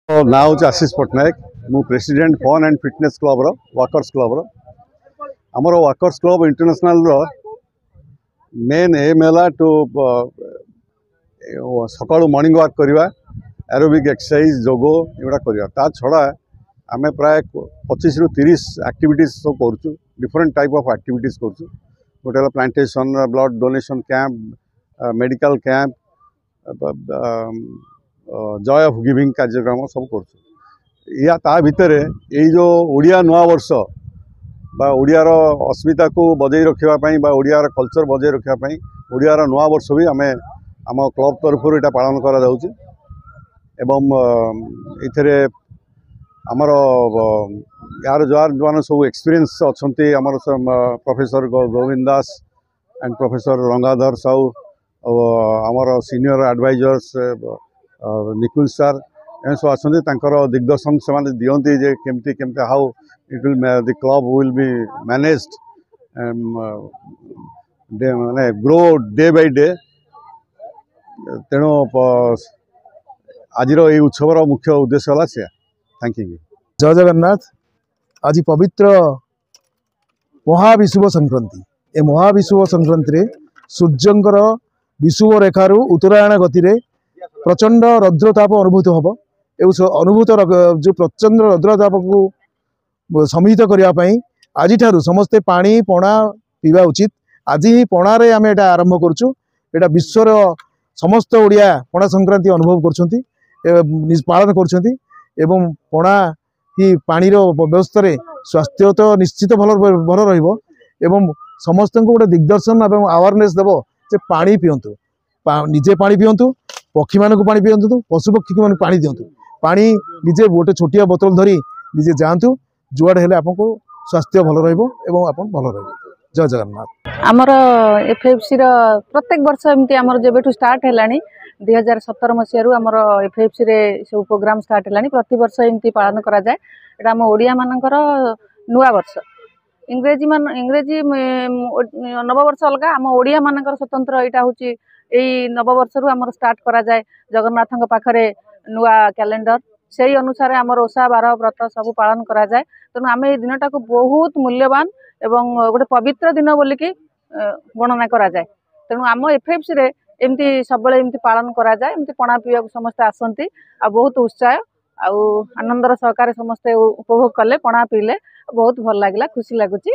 ना हूँ आशीष पट्टनायक मु president fun and fitness club workers club आमर workers club international main aim है टू सका मॉर्निंग वॉक करवा एरोबिक एक्सरसाइज जोग एगुड़ा करवा ता छड़ा आम प्राय 25 ରୁ 30 एक्टिविटीज सब कर डिफरेंट टाइप ऑफ एक्टिविटीज कर गोटे plantation blood donation camp medical camp Joy of giving कार्यक्रम सब कर ता भितर यही जो ओडिया नुआ वर्ष बा ओडियार अस्मिता को बजाई रखापी ओडियार कल्चर बजाई रखापी ओडियार नुआ वर्ष भी आम आम क्लब तरफ यहाँ पालन करा जाउची एवं इथरे आमर यार जार जो सब एक्सपीरियंस अच्छे आमर professor Govind Das and professor Rangadhar Sahu आमर सीनियर एडवाइजर्स निकुल सर एम सब आसर दिग्दर्शन से दिखती जे केमती केमती how it will the club will be managed माने ग्रो डे बाय डे तेणु आज उत्सवर मुख्य उद्देश्य है से थैंक यू। जय जगन्नाथ। आज पवित्र महाविषुव संक्रांति ए महाविषुव संक्रांति सूर्यंकर विषुव रेखार उत्तरायण गति प्रचंड रौद्रताप अनुभूत हम अनुभूत जो प्रचंड रौद्रताप को समिहित करने आज समस्ते पानी पणा पीवा उचित। आज ही पणारे आम एटा आरंभ करुँ एटा विश्वर समस्त ओडिया पणा संक्रांति अनुभव कर पालन कर पणा ही पानी व्यवस्था स्वास्थ्य तो निश्चित भल भल रही समस्त को गोटे दिग्दर्शन और अवेयरनेस देव जे पानी पिंतु निजे पानी पिंतु पक्षी मानक पानी पिंतु पशु पक्षी को पानी दिंतु पानी निजे गोटे छोटिया बोतल धरी निजे जातु जुआड़े हेले आपको स्वास्थ्य भल रहा भल रही। जय जगन्नाथ। आमर एफएफसी प्रत्येक वर्ष एमती आमर जेबेठू स्टार्ट है 2017 मसीह आमर एफएफसी रे सब प्रोग्राम स्टार्ट है प्रति वर्ष एमती पालन करा जाए। एटा आम ओडिया मानकर नुआ वर्ष इंग्रेजी नववर्ष अलग आम ओडिया मानकर स्वतंत्र यहाँ हूँ यही नववर्ष आमर स्टार्ट करा जाए जगन्नाथ पाखरे नुआ कैलेंडर से अनुसार आमर ओषा बार व्रत सब पालन करा जाए। तेणु आम ये दिनटा को बहुत मूल्यवान एवं गोटे पवित्र दिन बोलिकी गणना करा जाए। तेणु आम एफएफसी रे एमती सब एमती पालन करा जाए एमती पणा पीवा समस्ते आसती आ बहुत उत्साह आनंदर सहकार समस्ते उपभोग कले पणा पीले बहुत भल लगे खुशी लगुच।